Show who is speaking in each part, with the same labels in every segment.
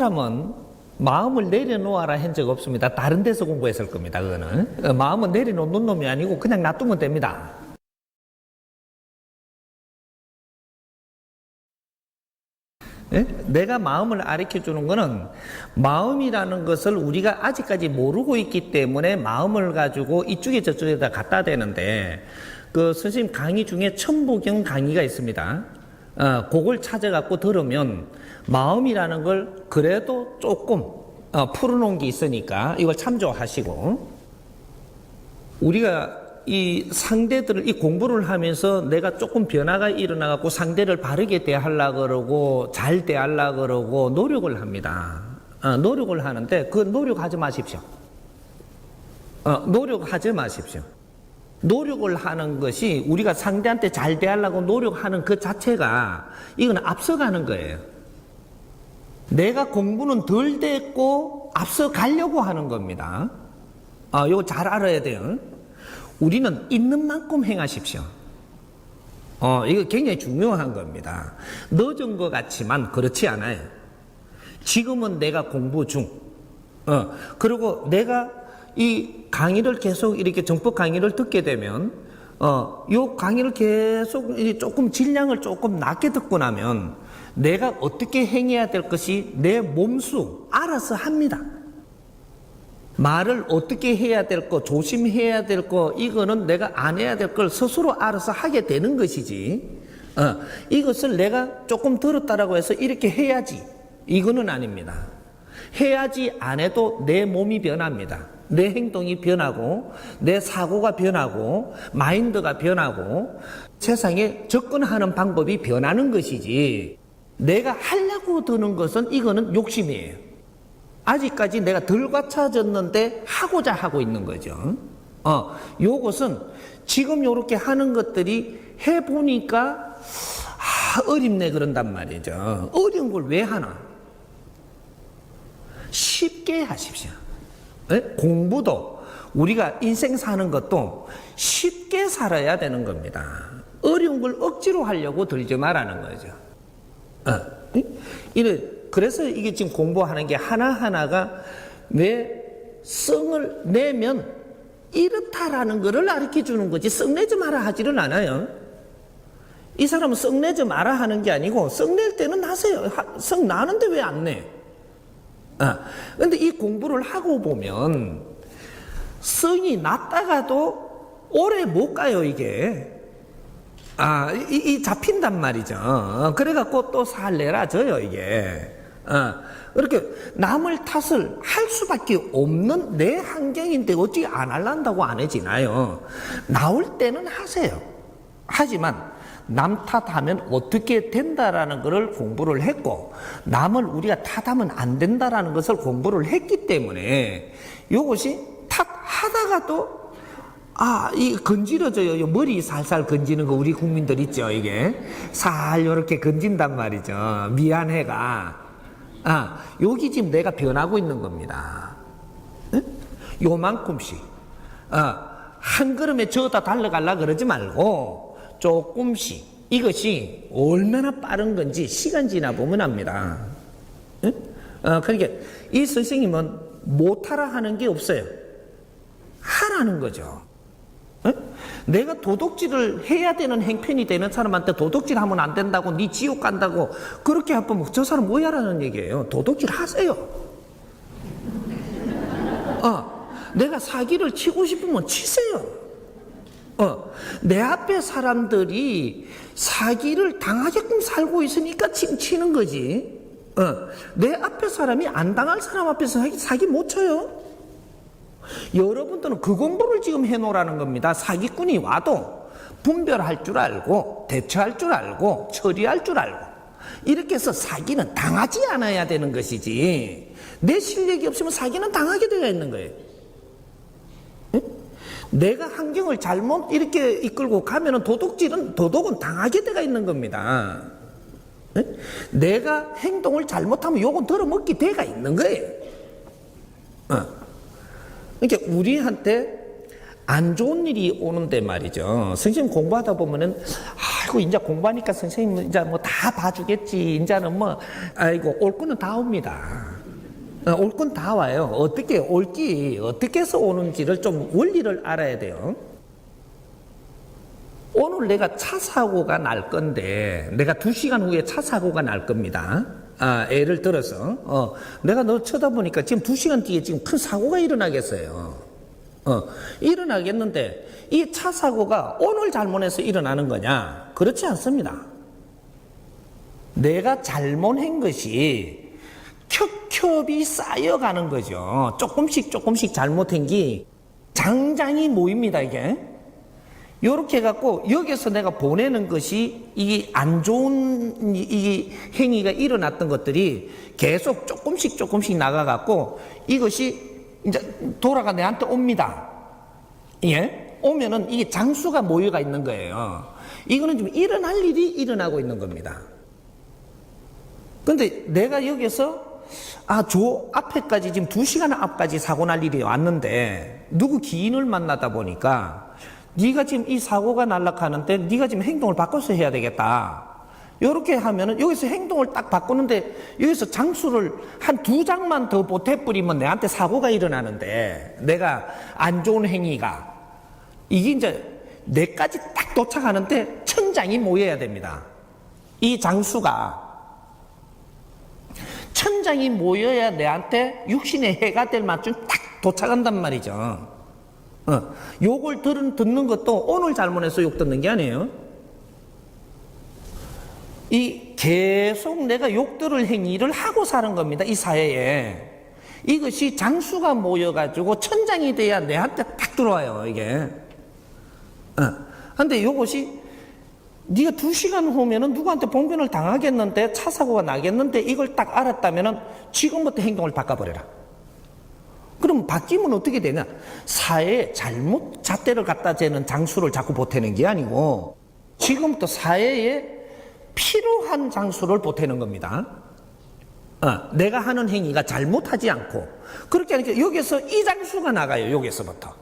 Speaker 1: 사람은 마음을 내려놓아라 한 적 없습니다. 다른 데서 공부했을 겁니다. 그거는 마음은 내려놓는 놈이 아니고 그냥 놔두면 됩니다. 예? 내가 마음을 가르쳐 주는 거는 마음이라는 것을 우리가 아직까지 모르고 있기 때문에 마음을 가지고 이쪽에 저쪽에다 갖다 대는데, 그 선생님 강의 중에 천부경 강의가 있습니다. 그걸 찾아갖고 들으면 마음이라는 걸 그래도 조금 풀어놓은 게 있으니까 이걸 참조하시고, 우리가 이 상대들을 이 공부를 하면서 내가 조금 변화가 일어나갖고 상대를 바르게 대하려고 그러고 잘 대하려고 그러고 노력을 합니다. 노력을 하는데 그 노력하지 마십시오. 노력하지 마십시오. 노력을 하는 것이 우리가 상대한테 잘 대하려고 노력하는 그 자체가 이건 앞서가는 거예요. 내가 공부는 덜 됐고 앞서가려고 하는 겁니다. 이거 잘 알아야 돼요. 우리는 있는 만큼 행하십시오. 이거 굉장히 중요한 겁니다. 늦은 것 같지만 그렇지 않아요. 지금은 내가 공부 중. 그리고 내가 이 강의를 계속 이렇게 정법 강의를 듣게 되면, 요 강의를 계속 조금 질량을 조금 낮게 듣고 나면 내가 어떻게 행해야 될 것이 내 몸수 알아서 합니다. 말을 어떻게 해야 될 거, 조심해야 될 거, 이거는 내가 안 해야 될 걸 스스로 알아서 하게 되는 것이지, 이것을 내가 조금 들었다라고 해서 이렇게 해야지, 이거는 아닙니다. 해야지 안 해도 내 몸이 변합니다. 내 행동이 변하고, 내 사고가 변하고, 마인드가 변하고, 세상에 접근하는 방법이 변하는 것이지, 내가 하려고 드는 것은 이거는 욕심이에요. 아직까지 내가 덜 갖춰졌는데 하고자 하고 있는 거죠. 요것은 지금 요렇게 하는 것들이 해보니까 어렵네 그런단 말이죠. 어려운 걸 왜 하나? 쉽게 하십시오. 네? 공부도 우리가 인생 사는 것도 쉽게 살아야 되는 겁니다. 어려운 걸 억지로 하려고 들지 말라는 거죠. 그래서 이게 지금 공부하는 게 하나하나가 왜 성을 내면 이렇다라는 것을 가르쳐 주는 거지, 썩내지 마라 하지는 않아요. 이 사람은 썩내지 마라 하는 게 아니고 썩낼 때는 하세요. 썩 나는데 왜 안 내? 근데 이 공부를 하고 보면 성이 났다가도 오래 못 가요, 이게. 이 잡힌단 말이죠. 그래갖고 또 살내라져요, 이게. 이렇게 남을 탓을 할 수밖에 없는 내 환경인데 어찌 안 할란다고 안 해지나요? 나올 때는 하세요. 하지만 남 탓하면 어떻게 된다라는 것을 공부를 했고, 남을 우리가 탓하면 안 된다라는 것을 공부를 했기 때문에 이것이 탓하다가도 이 건지러져요. 머리 살살 건지는 거 우리 국민들 있죠. 이게 살 이렇게 건진단 말이죠. 미안해가. 여기 지금 내가 변하고 있는 겁니다. 응? 요만큼씩. 한 걸음에 저다 달려가려 그러지 말고 조금씩. 이것이 얼마나 빠른 건지 시간 지나 보면 압니다. 응? 그러니까 이 선생님은 못하라 하는 게 없어요. 하라는 거죠. 내가 도둑질을 해야 되는 행편이 되는 사람한테 도둑질 하면 안 된다고, 네 지옥 간다고 그렇게 하면 저 사람 뭐야라는 얘기예요. 도둑질 하세요. 내가 사기를 치고 싶으면 치세요. 내 앞에 사람들이 사기를 당하게끔 살고 있으니까 지금 치는 거지. 내 앞에 사람이 안 당할 사람 앞에서 사기 못 쳐요. 여러분들은 그 공부를 지금 해놓으라는 겁니다. 사기꾼이 와도 분별할 줄 알고, 대처할 줄 알고, 처리할 줄 알고, 이렇게 해서 사기는 당하지 않아야 되는 것이지, 내 실력이 없으면 사기는 당하게 되어 있는 거예요. 내가 환경을 잘못 이렇게 이끌고 가면은 도둑은 당하게 되어 있는 겁니다. 내가 행동을 잘못하면 요건 들어먹기 되어 있는 거예요. 그러니까 우리한테 안 좋은 일이 오는데 말이죠. 선생님 공부하다 보면은, 아이고, 이제 공부하니까 선생님 이제 뭐 다 봐주겠지. 이제는 뭐, 아이고, 올 거는 다 옵니다. 올 건 다 와요. 어떻게 올지, 어떻게 해서 오는지를 좀 원리를 알아야 돼요. 오늘 내가 차 사고가 날 건데, 내가 2시간 후에 차 사고가 날 겁니다. 예를 들어서, 내가 너 쳐다보니까 지금 2시간 뒤에 지금 큰 사고가 일어나겠어요. 일어나겠는데, 이 차 사고가 오늘 잘못해서 일어나는 거냐? 그렇지 않습니다. 내가 잘못한 것이 겹겹이 쌓여가는 거죠. 조금씩 잘못한 게 장장이 모입니다, 이게. 요렇게 해갖고, 여기서 내가 보내는 것이, 이게 안 좋은, 이 행위가 일어났던 것들이 계속 조금씩 나가갖고, 이것이 이제 돌아가 내한테 옵니다. 예? 오면은 이게 장수가 모여가 있는 거예요. 이거는 지금 일어날 일이 일어나고 있는 겁니다. 근데 내가 여기서 저 앞에까지 지금 2시간 앞까지 사고 날 일이 왔는데 누구 기인을 만나다 보니까 네가 지금 이 사고가 날락하는데 네가 지금 행동을 바꿔서 해야 되겠다. 이렇게 하면은 여기서 행동을 딱 바꾸는데 여기서 장수를 한 2장만 더 보태버리면 내한테 사고가 일어나는데 내가 안 좋은 행위가 이게 이제 내까지 딱 도착하는데 천장이 모여야 됩니다. 이 장수가 천장이 모여야 내한테 육신의 해가 될 만큼 딱 도착한단 말이죠. 욕을 듣는 것도 오늘 잘못해서 욕 듣는 게 아니에요. 이 계속 내가 욕 들을 행위를 하고 사는 겁니다. 이 사회에. 이것이 장수가 모여가지고 천장이 돼야 내한테 딱 들어와요, 이게. 근데 이것이 네가 2시간 후면은 누구한테 봉변을 당하겠는데 차 사고가 나겠는데 이걸 딱 알았다면은 지금부터 행동을 바꿔버려라. 그럼 바뀌면 어떻게 되냐? 사회에 잘못 잣대를 갖다 재는 장수를 자꾸 보태는 게 아니고 지금부터 사회에 필요한 장수를 보태는 겁니다. 내가 하는 행위가 잘못하지 않고 그렇게 하니까 여기서 이 장수가 나가요. 여기서부터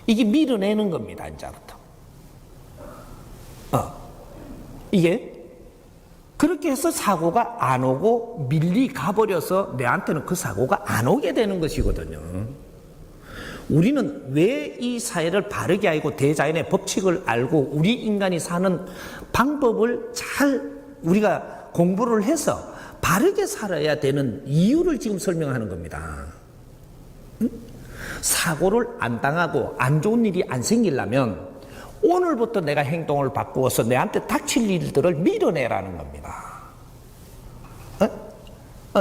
Speaker 1: 이게 밀어내는 겁니다. 이제부터. 이게 그렇게 해서 사고가 안 오고 밀리 가버려서 내한테는 그 사고가 안 오게 되는 것이거든요. 우리는 왜 이 사회를 바르게 알고 대자연의 법칙을 알고 우리 인간이 사는 방법을 잘 우리가 공부를 해서 바르게 살아야 되는 이유를 지금 설명하는 겁니다. 사고를 안 당하고 안 좋은 일이 안 생기려면 오늘부터 내가 행동을 바꾸어서 내한테 닥칠 일들을 밀어내라는 겁니다.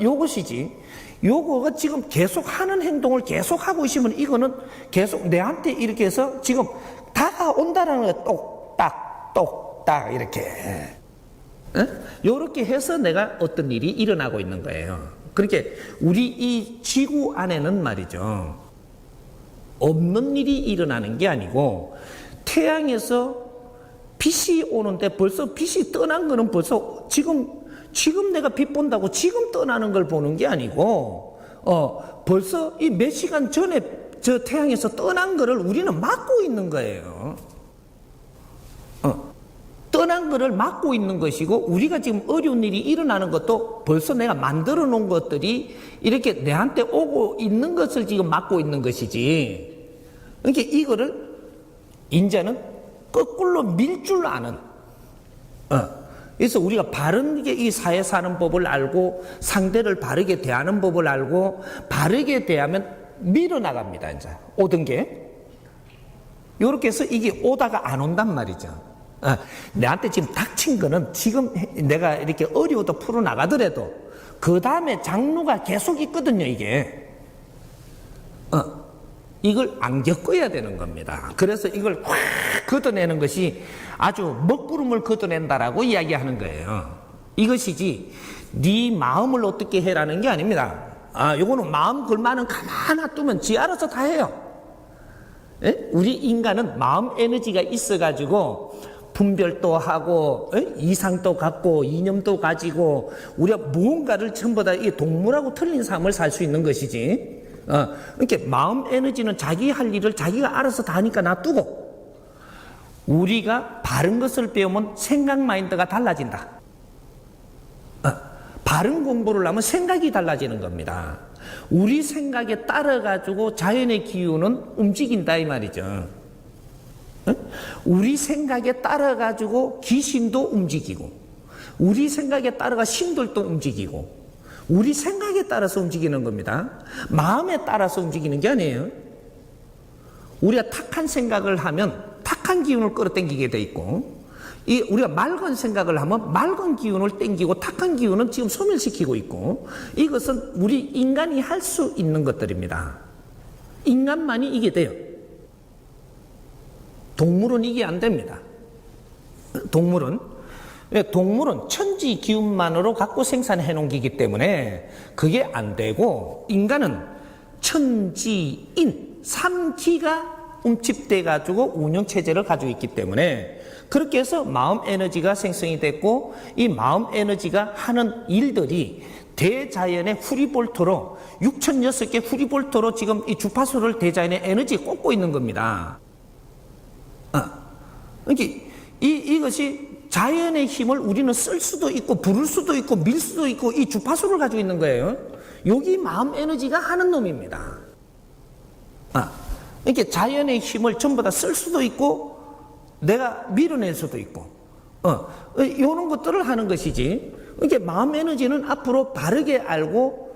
Speaker 1: 요것이지. 요거가 지금 계속 하는 행동을 계속 하고 있으면 이거는 계속 내한테 이렇게 해서 지금 다가온다라는 거야. 똑딱 이렇게. 요렇게 해서 내가 어떤 일이 일어나고 있는 거예요. 그렇게 우리 이 지구 안에는 말이죠. 없는 일이 일어나는 게 아니고 태양에서 빛이 오는데 벌써 빛이 떠난 거는 벌써 지금 내가 빛 본다고 지금 떠나는 걸 보는 게 아니고 벌써 이 몇 시간 전에 저 태양에서 떠난 거를 우리는 막고 있는 거예요. 떠난 거를 막고 있는 것이고 우리가 지금 어려운 일이 일어나는 것도 벌써 내가 만들어 놓은 것들이 이렇게 내한테 오고 있는 것을 지금 막고 있는 것이지. 그러니까 이거를 이제는 거꾸로 밀 줄 아는 그래서 우리가 바르게 이 사회 사는 법을 알고 상대를 바르게 대하는 법을 알고 바르게 대하면 밀어나갑니다. 이제 오던 게 이렇게 해서 이게 오다가 안 온단 말이죠. 내한테 지금 닥친 거는 지금 내가 이렇게 어려워도 풀어나가더라도 그 다음에 장루가 계속 있거든요. 이게 이걸 안 겪어야 되는 겁니다. 그래서 이걸 확 걷어내는 것이 아주 먹구름을 걷어낸다라고 이야기하는 거예요. 이것이지 네 마음을 어떻게 해라는 게 아닙니다. 요거는 마음 걸만은 가만 놔두면 지 알아서 다 해요. 에? 우리 인간은 마음 에너지가 있어가지고 분별도 하고 이상도 갖고 이념도 가지고 우리가 무언가를 전부 다 이 동물하고 틀린 삶을 살 수 있는 것이지. 이렇게 마음 에너지는 자기 할 일을 자기가 알아서 다 하니까 놔두고 우리가 바른 것을 배우면 생각 마인드가 달라진다. 바른 공부를 하면 생각이 달라지는 겁니다. 우리 생각에 따라 가지고 자연의 기운은 움직인다 이 말이죠. 우리 생각에 따라 가지고 귀신도 움직이고, 우리 생각에 따라가 신들도 움직이고, 우리 생각에 따라서 움직이는 겁니다. 마음에 따라서 움직이는 게 아니에요. 우리가 탁한 생각을 하면 탁한 기운을 끌어당기게 돼 있고, 우리가 맑은 생각을 하면 맑은 기운을 땡기고 탁한 기운은 지금 소멸시키고 있고, 이것은 우리 인간이 할 수 있는 것들입니다. 인간만이 이게 돼요. 동물은 이게 안 됩니다. 동물은 천지 기운만으로 갖고 생산해 놓은 기기 때문에 그게 안 되고, 인간은 천지인 3기가 움집돼 가지고 운영 체제를 가지고 있기 때문에, 그렇게 해서 마음 에너지가 생성이 됐고, 이 마음 에너지가 하는 일들이 대자연의 후리볼트로 6006개 후리볼트로 지금 이 주파수를 대자연의 에너지에 꽂고 있는 겁니다. 그러니까 이것이 자연의 힘을 우리는 쓸 수도 있고 부를 수도 있고 밀 수도 있고, 이 주파수를 가지고 있는 거예요. 여기 마음 에너지가 하는 놈입니다. 이렇게 자연의 힘을 전부 다 쓸 수도 있고 내가 밀어낼 수도 있고, 이런 것들을 하는 것이지. 이렇게 마음 에너지는 앞으로 바르게 알고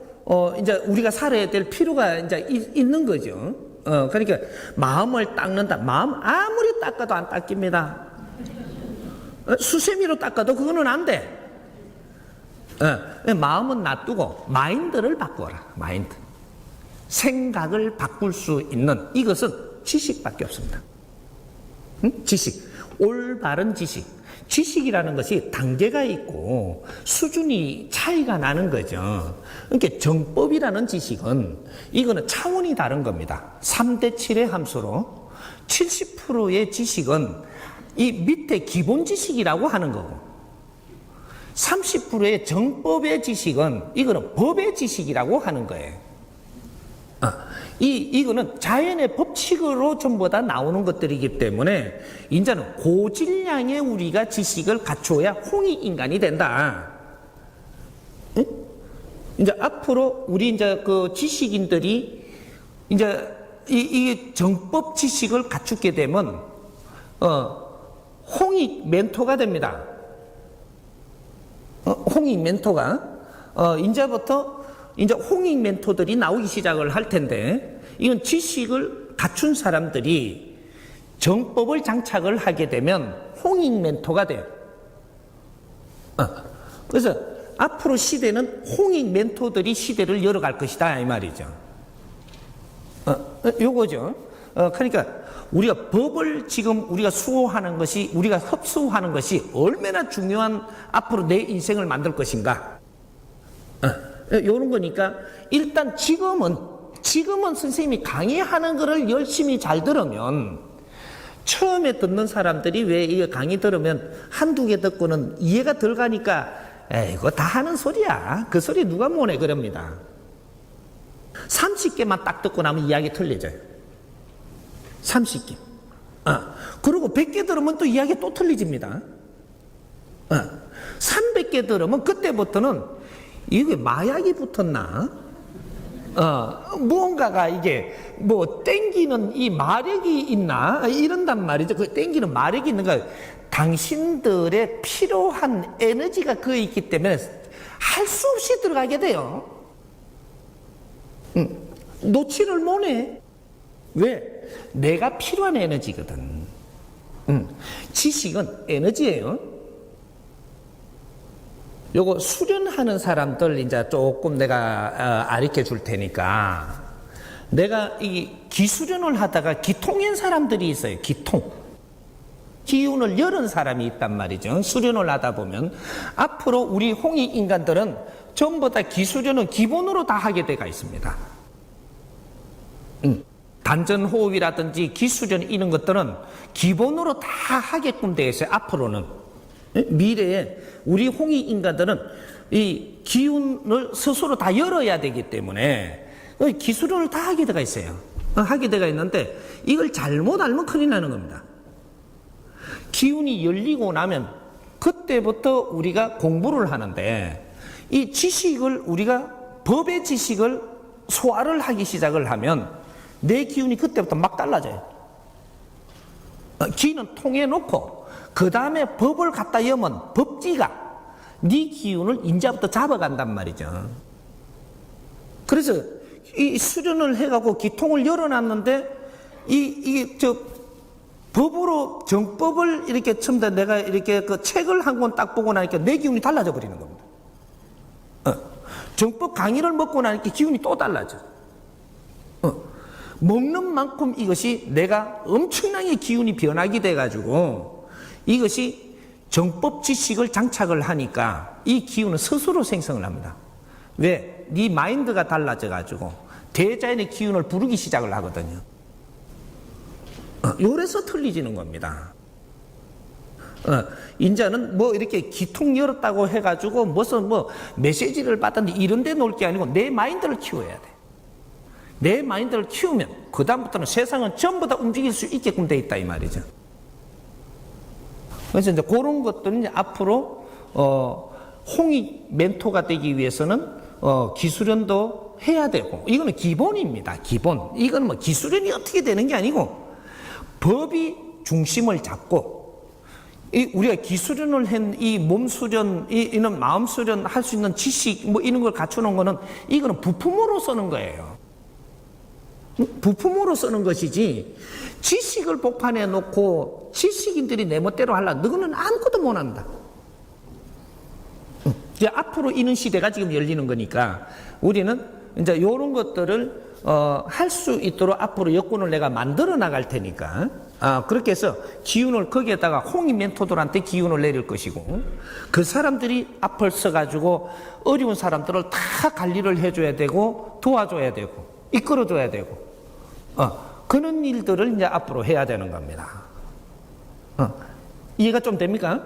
Speaker 1: 이제 우리가 살아야 될 필요가 이제 있는 거죠. 그러니까 마음을 닦는다. 마음 아무리 닦아도 안 닦입니다. 수세미로 닦아도 그거는 안 돼. 마음은 놔두고 마인드를 바꿔라. 마인드. 생각을 바꿀 수 있는 이것은 지식밖에 없습니다. 지식. 올바른 지식. 지식이라는 것이 단계가 있고 수준이 차이가 나는 거죠. 그러니까 정법이라는 지식은 이거는 차원이 다른 겁니다. 3대 7의 함수로 70%의 지식은 이 밑에 기본 지식이라고 하는 거고, 30%의 정법의 지식은 이거는 법의 지식이라고 하는 거예요. 이거는 자연의 법칙으로 전부 다 나오는 것들이기 때문에, 이제는 고질량의 우리가 지식을 갖춰야 홍익인간이 된다. 응? 이제 앞으로 우리 이제 그 지식인들이 이제 이 정법 지식을 갖추게 되면 홍익 멘토가 됩니다. 홍익 멘토가 이제부터 이제 홍익 멘토들이 나오기 시작을 할 텐데, 이건 지식을 갖춘 사람들이 정법을 장착을 하게 되면 홍익 멘토가 돼요. 그래서 앞으로 시대는 홍익 멘토들이 시대를 열어갈 것이다 이 말이죠. 요거죠. 그러니까 우리가 법을 지금 우리가 수호하는 것이, 우리가 흡수하는 것이 얼마나 중요한 앞으로 내 인생을 만들 것인가. 요런 거니까 일단 지금은 선생님이 강의하는 거를 열심히 잘 들으면, 처음에 듣는 사람들이 왜 이거 강의 들으면 한두 개 듣고는 이해가 덜 가니까 이거 다 하는 소리야. 그 소리 누가 뭐네 그럽니다. 30개만 딱 듣고 나면 이야기 틀려져요. 30개. 그리고 100개 들으면 또 이야기 또 틀려집니다. 300개 들으면 그때부터는 이게 마약이 붙었나? 무언가가 이게 뭐 땡기는 이 마력이 있나? 이런단 말이죠. 그 땡기는 마력이 있는가? 당신들의 필요한 에너지가 그에 있기 때문에 할 수 없이 들어가게 돼요. 놓지를 못해. 왜? 내가 필요한 에너지거든. 지식은 에너지예요. 요거 수련하는 사람들 이제 조금 내가 가르쳐 줄 테니까, 내가 이 기수련을 하다가 기통인 사람들이 있어요. 기운을 열은 사람이 있단 말이죠. 수련을 하다 보면 앞으로 우리 홍익 인간들은 전부 다 기수련은 기본으로 다 하게 돼가 있습니다. 단전호흡이라든지 기수련 이런 것들은 기본으로 다 하게끔 되어 있어요. 앞으로는. 미래에 우리 홍익 인간들은 이 기운을 스스로 다 열어야 되기 때문에 기술을 다 하게 되어 있어요. 하게 되어 있는데 이걸 잘못 알면 큰일 나는 겁니다. 기운이 열리고 나면 그때부터 우리가 공부를 하는데, 이 지식을 우리가 법의 지식을 소화를 하기 시작을 하면 내 기운이 그때부터 막 달라져요. 기는 통에 놓고 그 다음에 법을 갖다 여면 법지가 네 기운을 인자부터 잡아간단 말이죠. 그래서 이 수련을 해가고 기통을 열어놨는데 이게 법으로 정법을 이렇게 처음 다 내가 이렇게 그 책을 한 권 딱 보고 나니까 내 기운이 달라져 버리는 겁니다. 정법 강의를 먹고 나니까 기운이 또 달라져. 먹는 만큼 이것이 내가 엄청나게 기운이 변하게 돼가지고 이것이 정법 지식을 장착을 하니까 이 기운은 스스로 생성을 합니다. 왜? 네 마인드가 달라져가지고 대자연의 기운을 부르기 시작을 하거든요. 요래서 틀리지는 겁니다. 인자는 뭐 이렇게 기통 열었다고 해가지고 무슨 뭐 메시지를 받았는데 이런 데 놓을 게 아니고 내 마인드를 키워야 돼. 내 마인드를 키우면 그 다음부터는 세상은 전부 다 움직일 수 있게끔 돼 있다 이 말이죠. 그래서 이제 그런 것들은 이제 앞으로 홍익 멘토가 되기 위해서는 기수련도 해야 되고 이거는 기본입니다. 기본. 이건 뭐 기수련이 어떻게 되는 게 아니고 법이 중심을 잡고 우리가 기수련을 한 이 몸수련, 이는 마음수련 할 수 있는 지식 뭐 이런 걸 갖추는 거는 이거는 부품으로 쓰는 거예요. 부품으로 쓰는 것이지 지식을 복판에 놓고 지식인들이 내 멋대로 하려 너는 아무것도 못한다. 이제 앞으로 이런 시대가 지금 열리는 거니까 우리는 이제 이런 것들을 할 수 있도록 앞으로 여건을 내가 만들어 나갈 테니까 그렇게 해서 기운을 거기에다가 홍익 멘토들한테 기운을 내릴 것이고 그 사람들이 앞을 서가지고 어려운 사람들을 다 관리를 해줘야 되고 도와줘야 되고 이끌어줘야 되고 그런 일들을 이제 앞으로 해야 되는 겁니다. 이해가 좀 됩니까?